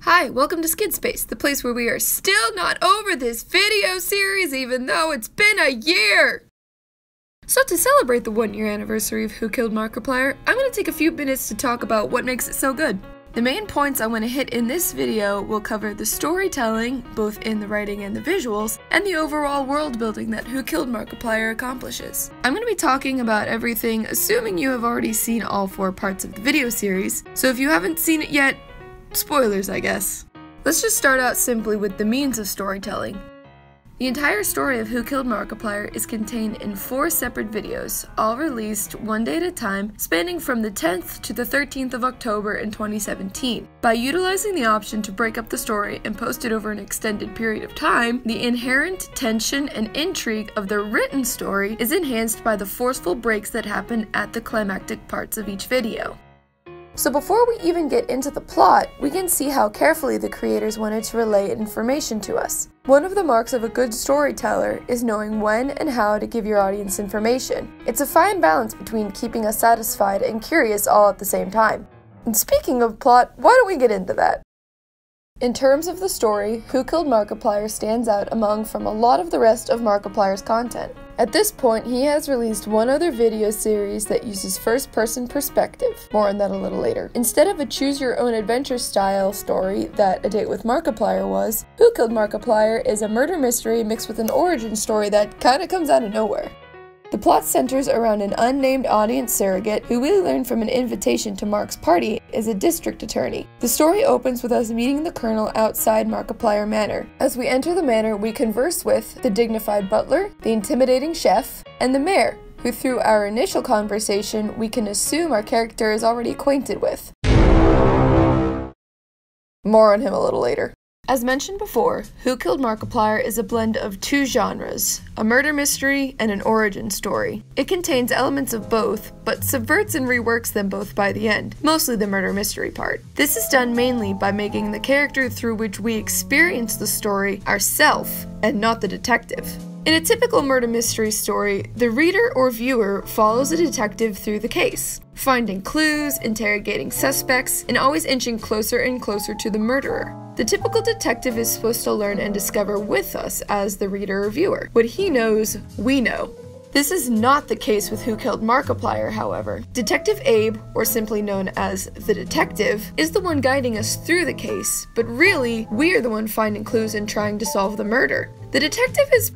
Hi, welcome to Skid Space, the place where we are still not over this video series even though it's been a year! So to celebrate the 1-year anniversary of Who Killed Markiplier, I'm going to take a few minutes to talk about what makes it so good. The main points I want to hit in this video will cover the storytelling, both in the writing and the visuals, and the overall world building that Who Killed Markiplier accomplishes. I'm going to be talking about everything assuming you have already seen all 4 parts of the video series, so if you haven't seen it yet, spoilers, I guess. Let's just start out simply with the means of storytelling. The entire story of Who Killed Markiplier is contained in 4 separate videos, all released one day at a time, spanning from the 10th to the 13th of October in 2017. By utilizing the option to break up the story and post it over an extended period of time, the inherent tension and intrigue of the written story is enhanced by the forceful breaks that happen at the climactic parts of each video. So before we even get into the plot, we can see how carefully the creators wanted to relay information to us. One of the marks of a good storyteller is knowing when and how to give your audience information. It's a fine balance between keeping us satisfied and curious all at the same time. And speaking of plot, why don't we get into that? In terms of the story, Who Killed Markiplier stands out from a lot of the rest of Markiplier's content. At this point, he has released one other video series that uses first-person perspective. More on that a little later. Instead of a choose-your-own-adventure style story that A Date with Markiplier was, Who Killed Markiplier is a murder mystery mixed with an origin story that kinda comes out of nowhere. The plot centers around an unnamed audience surrogate who we learn from an invitation to Mark's party is a district attorney. The story opens with us meeting the colonel outside Markiplier Manor. As we enter the manor, we converse with the dignified butler, the intimidating chef, and the mayor, who through our initial conversation we can assume our character is already acquainted with. More on him a little later. As mentioned before, Who Killed Markiplier is a blend of 2 genres, a murder mystery and an origin story. It contains elements of both, but subverts and reworks them both by the end, mostly the murder mystery part. This is done mainly by making the character through which we experience the story ourself, and not the detective. In a typical murder mystery story, the reader or viewer follows a detective through the case, finding clues, interrogating suspects, and always inching closer and closer to the murderer. The typical detective is supposed to learn and discover with us as the reader or viewer. What he knows, we know. This is not the case with Who Killed Markiplier, however. Detective Abe, or simply known as the detective, is the one guiding us through the case, but really, we're the one finding clues and trying to solve the murder. The detective is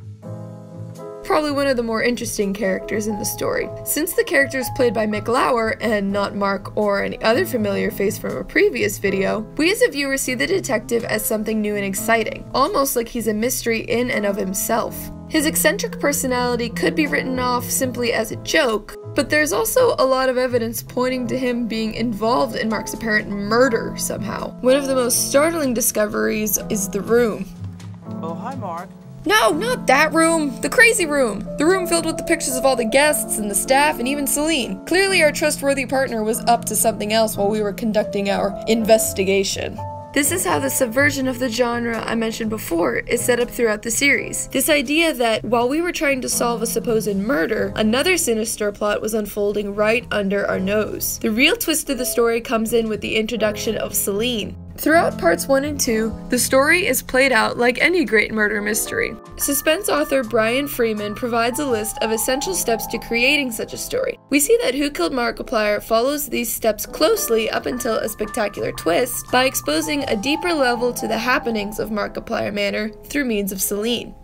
probably one of the more interesting characters in the story. Since the character is played by Mick Lauer and not Mark or any other familiar face from a previous video, we as a viewer see the detective as something new and exciting, almost like he's a mystery in and of himself. His eccentric personality could be written off simply as a joke, but there's also a lot of evidence pointing to him being involved in Mark's apparent murder somehow. One of the most startling discoveries is the room. Oh, hi Mark. No, not that room! The crazy room! The room filled with the pictures of all the guests and the staff and even Celine. Clearly our trustworthy partner was up to something else while we were conducting our investigation. This is how the subversion of the genre I mentioned before is set up throughout the series. This idea that while we were trying to solve a supposed murder, another sinister plot was unfolding right under our nose. The real twist of the story comes in with the introduction of Celine. Throughout parts 1 and 2, the story is played out like any great murder mystery. Suspense author Brian Freeman provides a list of essential steps to creating such a story. We see that Who Killed Markiplier follows these steps closely up until a spectacular twist by exposing a deeper level to the happenings of Markiplier Manor through means of Celine.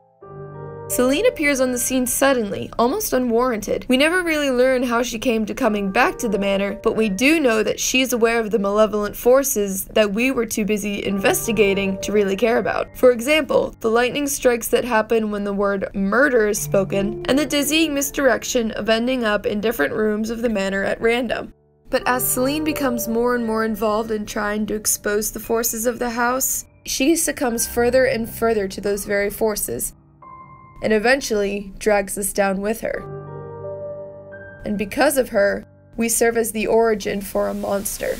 Celine appears on the scene suddenly, almost unwarranted. We never really learn how she came to coming back to the manor, but we do know that she's aware of the malevolent forces that we were too busy investigating to really care about. For example, the lightning strikes that happen when the word murder is spoken, and the dizzying misdirection of ending up in different rooms of the manor at random. But as Celine becomes more and more involved in trying to expose the forces of the house, she succumbs further and further to those very forces, and eventually drags us down with her. And because of her, we serve as the origin for a monster.